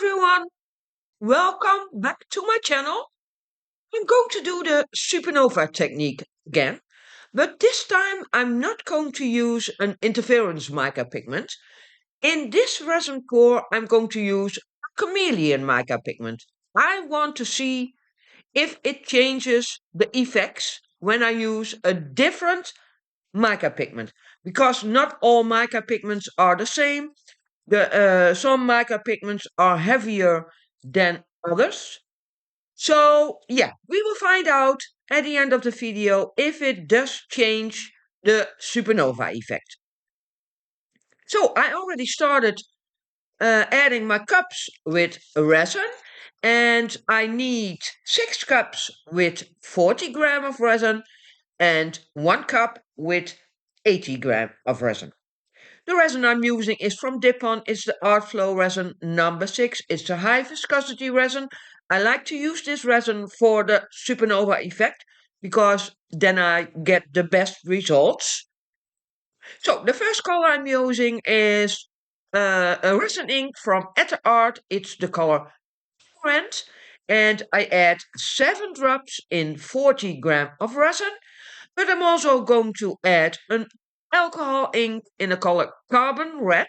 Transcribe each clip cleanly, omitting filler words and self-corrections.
everyone, welcome back to my channel. I'm going to do the supernova technique again, but this time I'm not going to use an interference mica pigment. In this resin core I'm going to use a chameleon mica pigment. I want to see if it changes the effects when I use a different mica pigment, because not all mica pigments are the same. Some mica pigments are heavier than others. So yeah, we will find out at the end of the video if it does change the supernova effect. So I already started adding my cups with resin, and I need 6 cups with 40 gram of resin and 1 cup with 80 gram of resin. The resin I'm using is from Dipon. It's the Art Flow resin number 6. It's a high viscosity resin. I like to use this resin for the supernova effect because then I get the best results. So the first color I'm using is a resin ink from Petra Art. It's the color Orange, and I add 7 drops in 40 gram of resin. But I'm also going to add an alcohol ink in the color Carbon Red,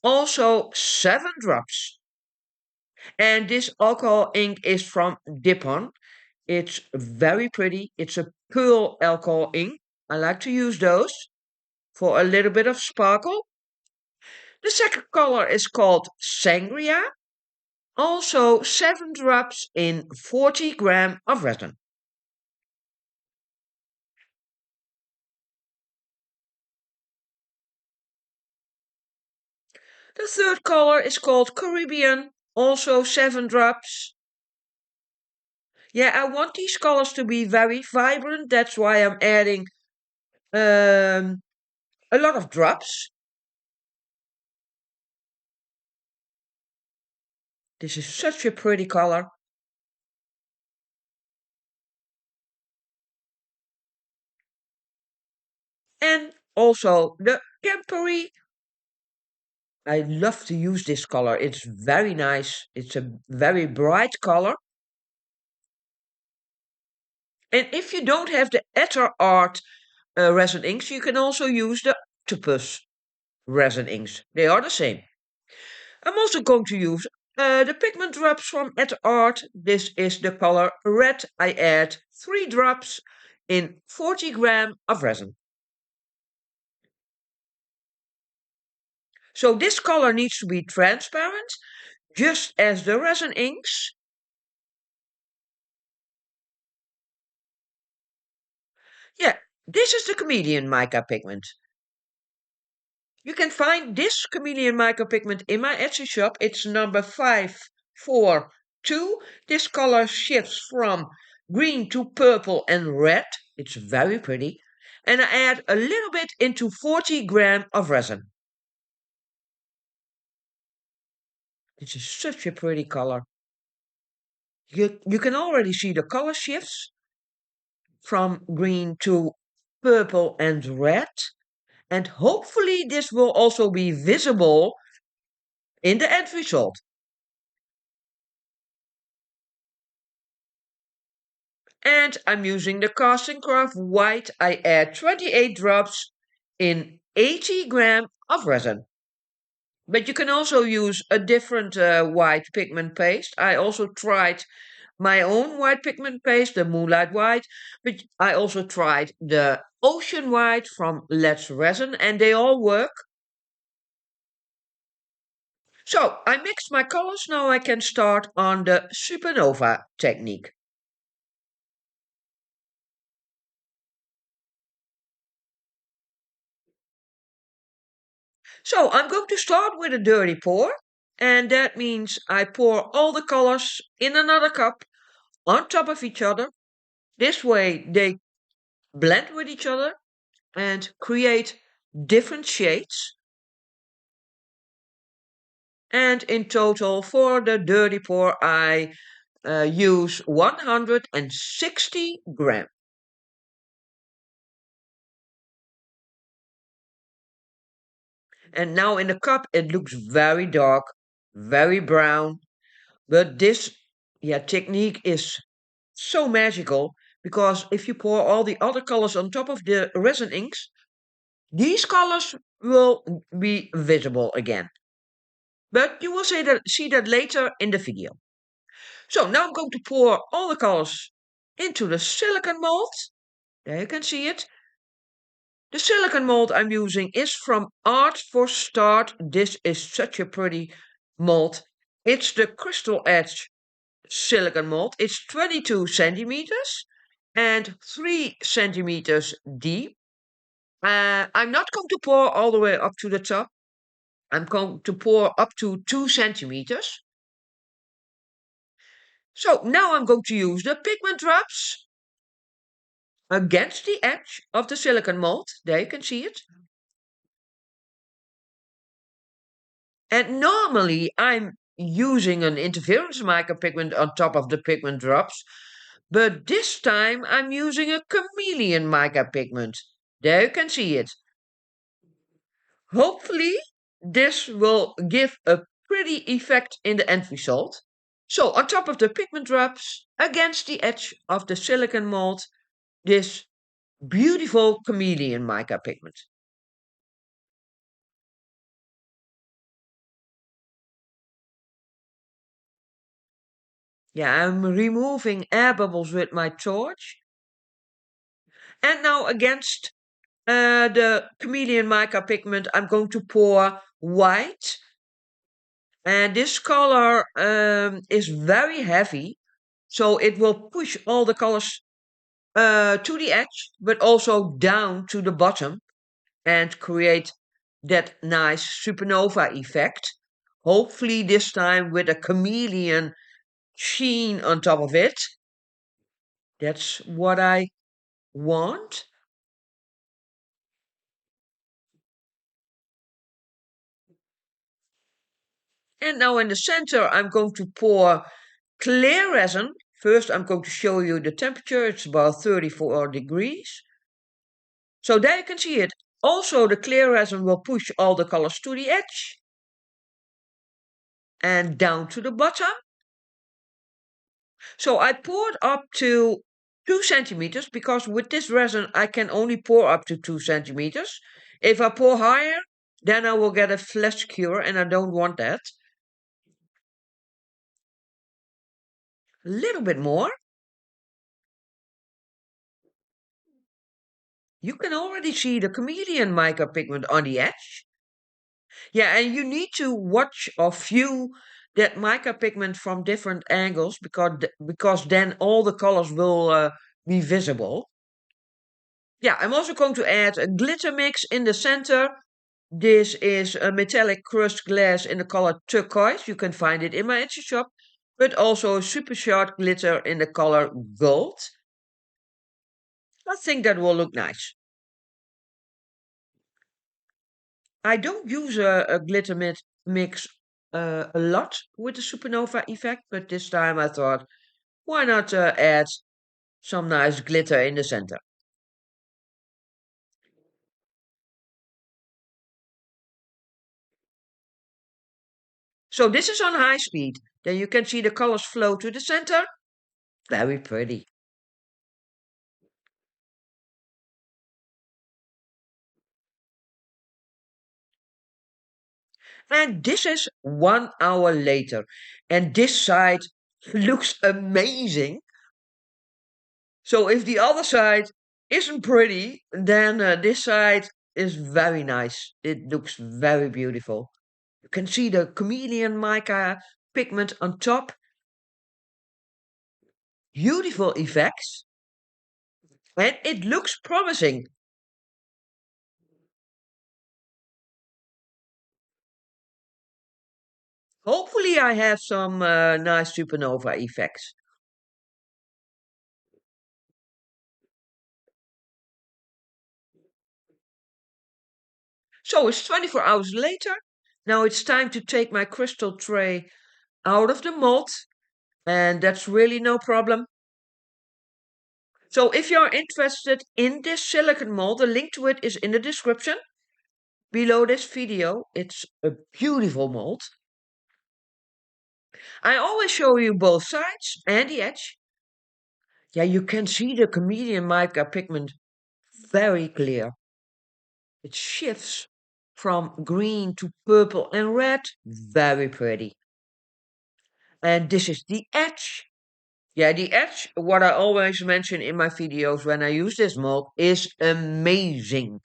also 7 drops. And this alcohol ink is from Dipon. It's very pretty. It's a pearl alcohol ink. I like to use those for a little bit of sparkle. The second color is called Sangria, also 7 drops in 40 gram of resin. The third color is called Caribbean, also 7 drops. Yeah, I want these colors to be very vibrant. That's why I'm adding a lot of drops. This is such a pretty color. And also the Campery. I love to use this color. It's very nice. It's a very bright color. And if you don't have the Etter Art resin inks, you can also use the Octopus resin inks. They are the same. I'm also going to use the pigment drops from Etter Art. This is the color Red. I add 3 drops in 40 gram of resin. So this color needs to be transparent, just as the resin inks. Yeah, this is the chameleon mica pigment. You can find this chameleon mica pigment in my Etsy shop. It's number 542. This color shifts from green to purple and red. It's very pretty. And I add a little bit into 40 gram of resin. This is such a pretty color. You can already see the color shifts from green to purple and red. And hopefully this will also be visible in the end result. And I'm using the Casting Craft White. I add 28 drops in 80 gram of resin. But you can also use a different white pigment paste. I also tried my own white pigment paste, the Moonlight White, but I also tried the Ocean White from Let's Resin, and they all work. So I mixed my colors. Now I can start on the supernova technique. So I'm going to start with a dirty pour, and that means I pour all the colors in another cup on top of each other. This way they blend with each other and create different shades. And in total for the dirty pour I use 160 gram. And now in the cup it looks very dark, very brown. But this technique is so magical because if you pour all the other colors on top of the resin inks, these colors will be visible again. But you will see that later in the video. So now I'm going to pour all the colors into the silicone mold. There you can see it. The silicone mold I'm using is from Art for Start. This is such a pretty mold. It's the Crystal Edge silicone mold. It's 22 centimeters and 3 centimeters deep. I'm not going to pour all the way up to the top. I'm going to pour up to 2 centimeters. So now I'm going to use the pigment drops against the edge of the silicone mold. There you can see it. And normally I'm using an interference mica pigment on top of the pigment drops, but this time I'm using a chameleon mica pigment. There you can see it. Hopefully this will give a pretty effect in the end result. So on top of the pigment drops, against the edge of the silicone mold, this beautiful chameleon mica pigment. Yeah, I'm removing air bubbles with my torch. And now against the chameleon mica pigment, I'm going to pour white. And this color is very heavy, so it will push all the colors to the edge, but also down to the bottom and create that nice supernova effect. Hopefully this time with a chameleon sheen on top of it. That's what I want. And now in the center, I'm going to pour clear resin. First, I'm going to show you the temperature. It's about 34 degrees. So there you can see it. Also, the clear resin will push all the colors to the edge and down to the bottom. So I poured up to 2 centimeters because with this resin I can only pour up to 2 centimeters. If I pour higher, then I will get a flash cure and I don't want that. A little bit more. You can already see the chameleon mica pigment on the edge. Yeah, and you need to watch or view that mica pigment from different angles because then all the colors will be visible. Yeah, I'm also going to add a glitter mix in the center. This is a metallic crushed glass in the color turquoise. You can find it in my Etsy shop, but also a super sharp glitter in the color gold. I think that will look nice. I don't use a glitter mix a lot with the supernova effect, but this time I thought, why not add some nice glitter in the center? So this is on high speed. Then you can see the colors flow to the center. Very pretty. And this is 1 hour later. And this side looks amazing. So if the other side isn't pretty, then this side is very nice. It looks very beautiful. You can see the chameleon mica pigment on top. Beautiful effects. And it looks promising. Hopefully I have some nice supernova effects. So it's 24 hours later. Now it's time to take my crystal tray out of the mold. And that's really no problem. So if you're interested in this silicone mold, the link to it is in the description below this video. It's a beautiful mold. I always show you both sides and the edge. Yeah, you can see the chameleon mica pigment very clear. It shifts from green to purple and red. Very pretty. And this is the edge. Yeah, the edge, what I always mention in my videos when I use this mold, is amazing.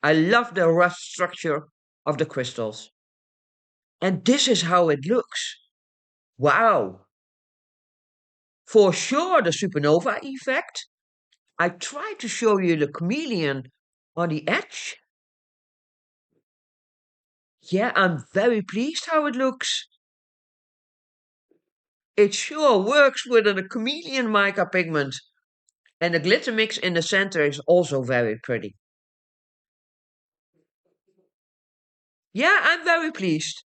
I love the rough structure of the crystals. And this is how it looks. Wow. For sure, the supernova effect. I try to show you the chameleon on the edge. Yeah, I'm very pleased how it looks. It sure works with a chameleon mica pigment. And the glitter mix in the center is also very pretty. Yeah, I'm very pleased.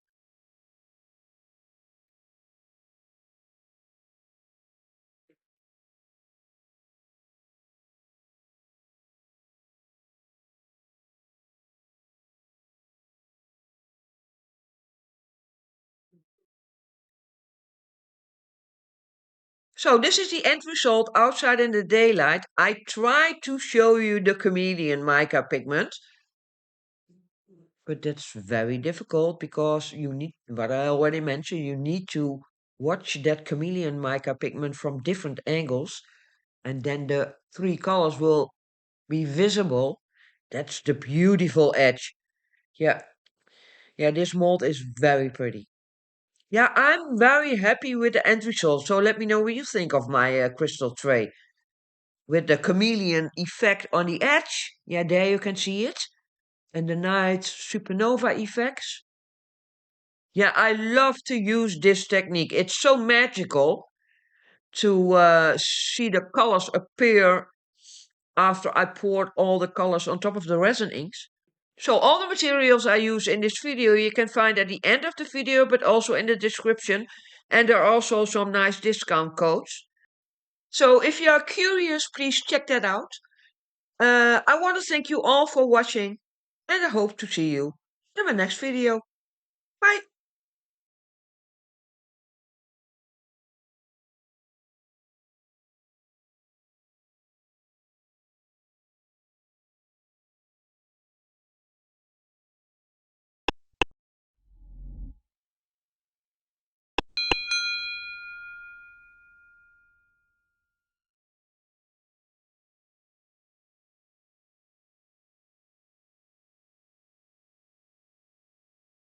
So this is the end result outside in the daylight. I tried to show you the chameleon mica pigment, but that's very difficult because you need, what I already mentioned, you need to watch that chameleon mica pigment from different angles, and then the three colors will be visible. That's the beautiful edge. Yeah, yeah, this mold is very pretty. Yeah, I'm very happy with the end result. So let me know what you think of my crystal tray. With the chameleon effect on the edge. Yeah, there you can see it. And the night supernova effects. Yeah, I love to use this technique. It's so magical to see the colors appear after I poured all the colors on top of the resin inks. So all the materials I use in this video you can find at the end of the video, but also in the description. And there are also some nice discount codes. So if you are curious, please check that out. I want to thank you all for watching, and I hope to see you in my next video. Bye!